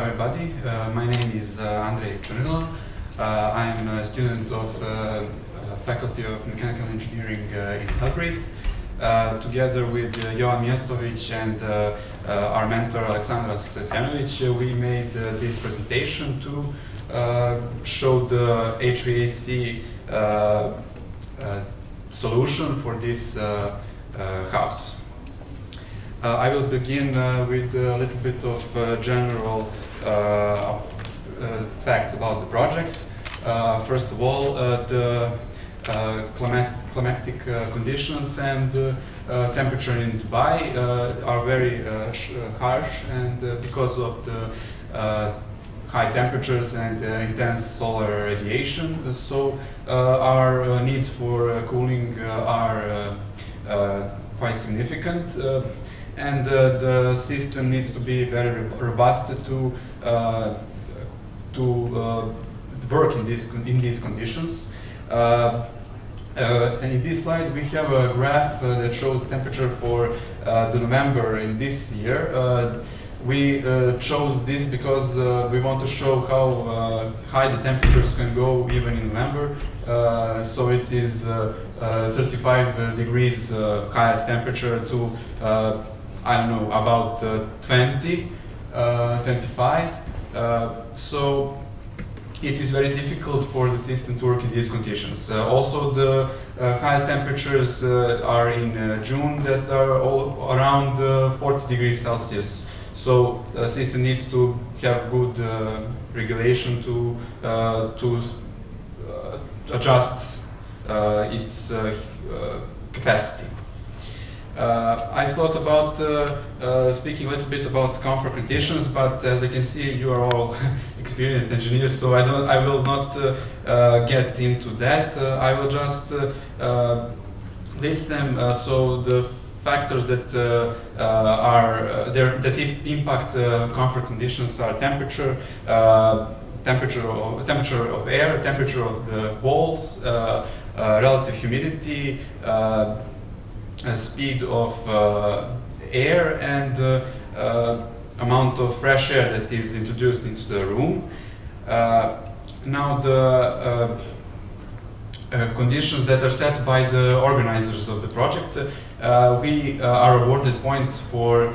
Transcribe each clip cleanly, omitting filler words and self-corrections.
everybody. My name is Andrej Črnila. I'm a student of Faculty of Mechanical Engineering in Belgrade. Together with Jovan Mijatović and our mentor Aleksandra Stefanović, we made this presentation to show the HVAC solution for this house. I will begin with a little bit of general facts about the project. First of all, the climatic conditions and temperature in Dubai are very harsh, and because of the high temperatures and intense solar radiation, so our needs for cooling are quite significant. And the system needs to be very robust to work in these conditions. And in this slide we have a graph that shows the temperature for the November in this year. We chose this because we want to show how high the temperatures can go even in November. So it is 35 degrees highest temperature to I don't know, about 20, 25. So it is very difficult for the system to work in these conditions. Also, the highest temperatures are in June that are all around 40 degrees Celsius. So the system needs to have good regulation to adjust its capacity. I thought about speaking a little bit about comfort conditions, but as I can see, you are all experienced engineers, so I will not get into that. I will just list them. So the factors that that impact comfort conditions are temperature, temperature of air, temperature of the walls, relative humidity, speed of air, and amount of fresh air that is introduced into the room. Now the conditions that are set by the organizers of the project, we are awarded points for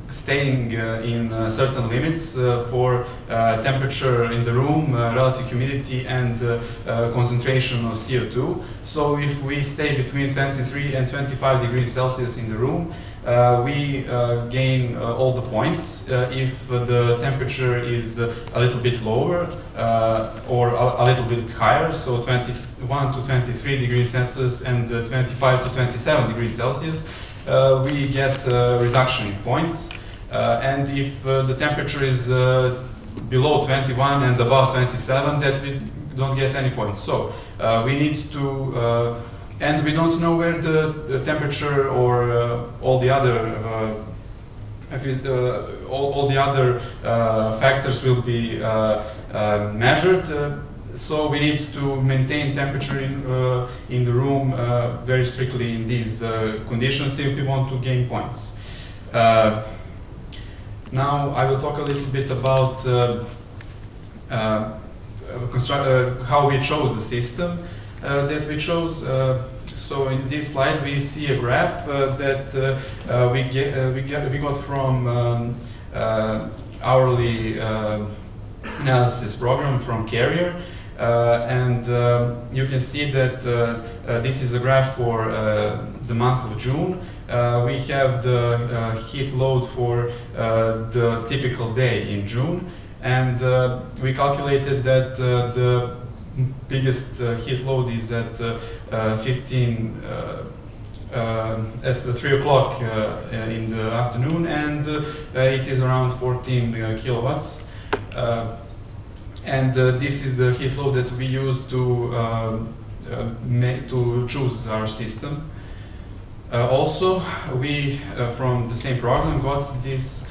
staying in certain limits for temperature in the room, relative humidity, and concentration of CO2. So if we stay between 23 and 25 degrees Celsius in the room, we gain all the points. If the temperature is a little bit lower or a little bit higher, so 21 to 23 degrees Celsius and 25 to 27 degrees Celsius, we get reduction in points. And if the temperature is below 21 and above 27, that we don't get any points. So we need to, and we don't know where the temperature or all the other factors will be measured. So we need to maintain temperature in the room very strictly in these conditions if we want to gain points. Now I will talk a little bit about how we chose the system that we chose. So in this slide we see a graph that we got from hourly analysis program from Carrier. And you can see that this is a graph for the month of June. We have the heat load for the typical day in June, and we calculated that the biggest heat load is at 3 o'clock in the afternoon, and it is around 14 kilowatts. And this is the heat load that we use to choose our system. Also, we from the same program got this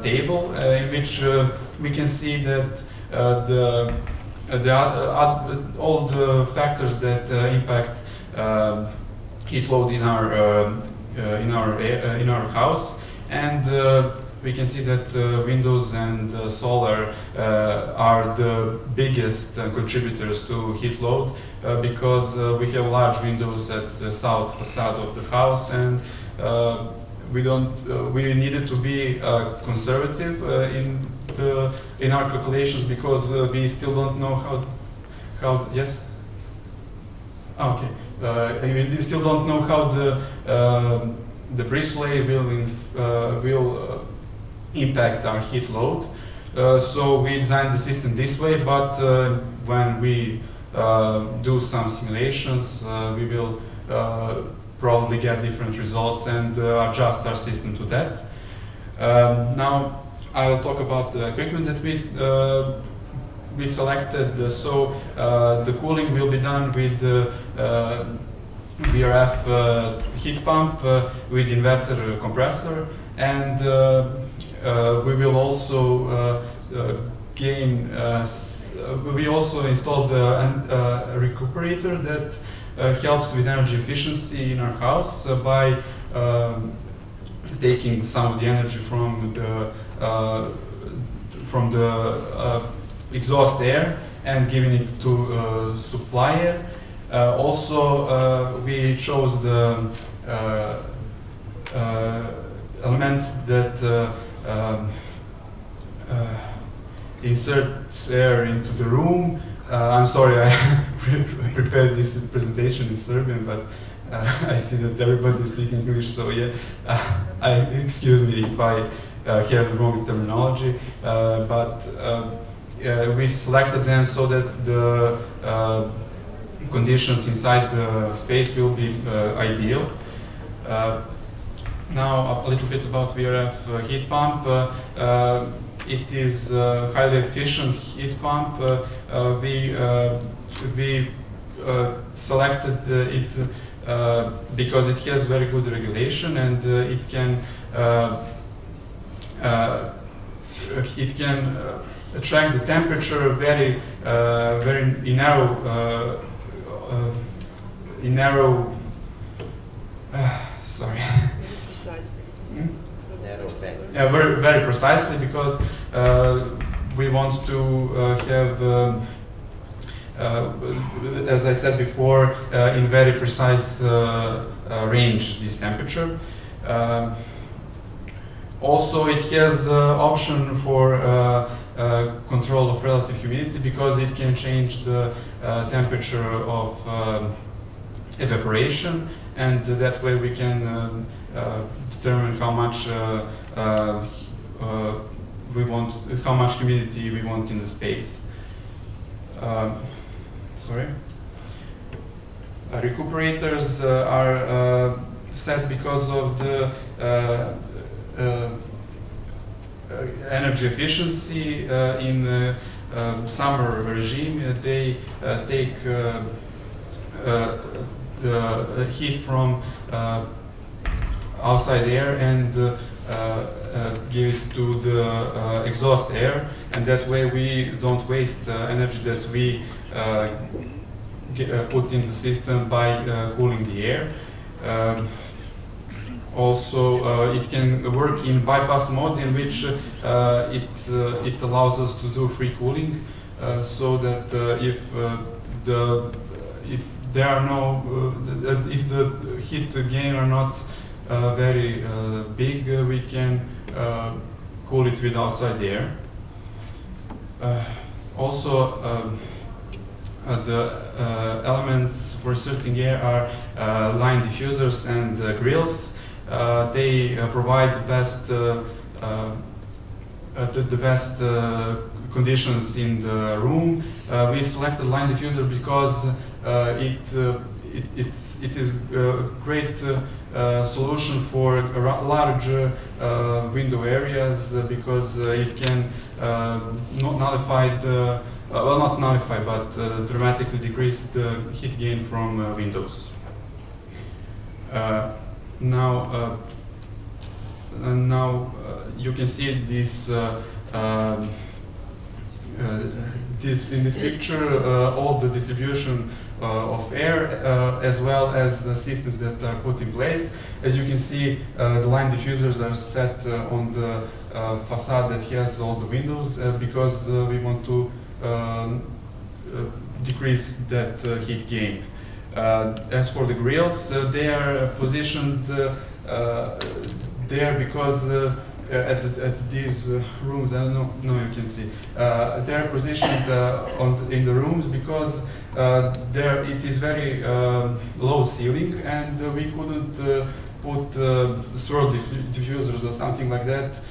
table in which we can see that all the factors that impact heat load in our house, and we can see that windows and solar are the biggest contributors to heat load because we have large windows at the south facade of the house, and we needed to be conservative in our calculations because we still don't know how yes. Okay, we still don't know how the breezeway will impact our heat load. So we designed the system this way, but when we do some simulations, we will probably get different results and adjust our system to that. Now I will talk about the equipment that we selected. The cooling will be done with VRF heat pump with inverter compressor, and we will also we also installed a recuperator that helps with energy efficiency in our house by taking some of the energy from the exhaust air and giving it to supply air. Also, we chose the elements that insert air into the room. I'm sorry, I prepared this presentation in Serbian, but I see that everybody is speaking English, so yeah, excuse me if I have the wrong terminology, but we selected them so that the conditions inside the space will be ideal. Now a little bit about VRF heat pump. It is a highly efficient heat pump. We selected it because it has very good regulation, and it can track the temperature very in narrow. Sorry. Precisely. Yeah, very precisely, because we want to have, as I said before, in very precise range this temperature. Also, it has option for control of relative humidity, because it can change the temperature of evaporation, and that way we can determine how much how much humidity we want in the space. Sorry. Recuperators are set because of the energy efficiency in summer regime. They take the heat from outside air and give it to the exhaust air, and that way we don't waste energy that we put in the system by cooling the air. Also, it can work in bypass mode, in which it allows us to do free cooling, so that if there are no if the heat gain are not very big, we can cool it with outside air. Also, the elements for inserting air are line diffusers and grills. They provide the best conditions in the room. We selected line diffuser because it is a great solution for large window areas, because it can nullify the, well, not nullify, but dramatically decrease the heat gain from windows. Now you can see this in this picture all the distribution of air as well as the systems that are put in place. As you can see, the line diffusers are set on the facade that has all the windows because we want to decrease that heat gain. As for the grills, they are positioned there because at these rooms, I don't know, no, you can see. They are positioned in the rooms because there it is very low ceiling, and we couldn't put swirl diffusers or something like that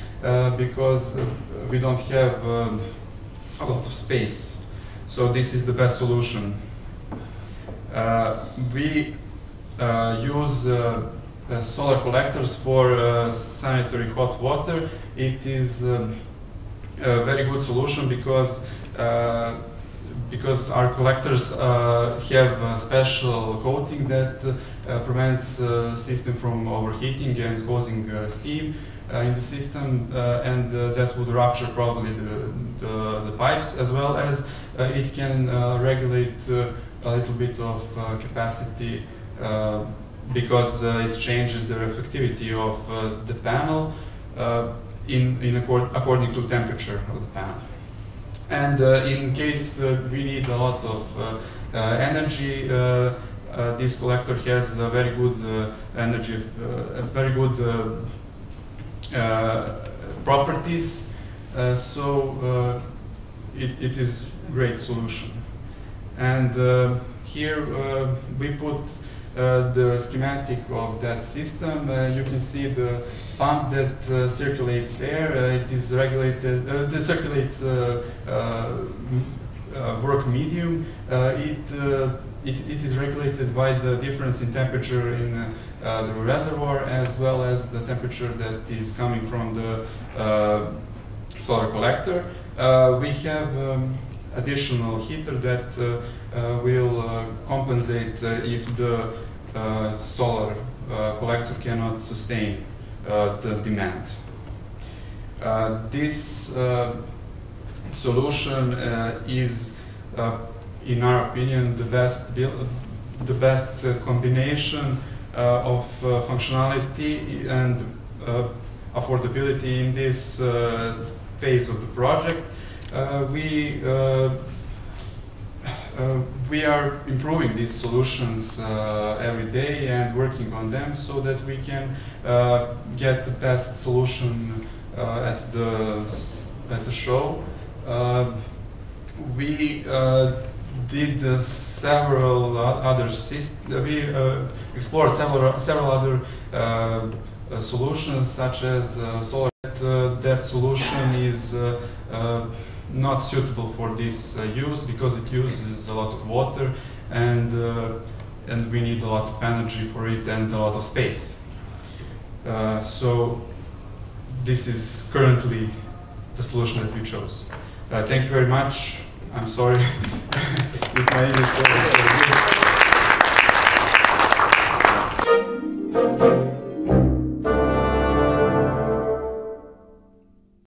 because we don't have a lot of space. So this is the best solution. We use solar collectors for sanitary hot water. It is a very good solution because our collectors have a special coating that prevents the system from overheating and causing steam in the system, and that would rupture probably the pipes, as well as it can regulate a little bit of capacity because it changes the reflectivity of the panel according to temperature of the panel. And in case we need a lot of energy, this collector has a very good energy, very good properties, so it is great solution. And here we put the schematic of that system. You can see the pump that circulates air. It is regulated, that circulates work medium. It is regulated by the difference in temperature in the reservoir, as well as the temperature that is coming from the solar collector. We have additional heater that will compensate if the solar collector cannot sustain the demand. This solution is, in our opinion, the best combination of functionality and affordability in this phase of the project. We are improving these solutions every day and working on them so that we can get the best solution at the show. We did several other systems. We explored several other solutions, such as solar. That solution is not suitable for this use because it uses a lot of water, and we need a lot of energy for it and a lot of space. So this is currently the solution that we chose. Thank you very much. I'm sorry if my English was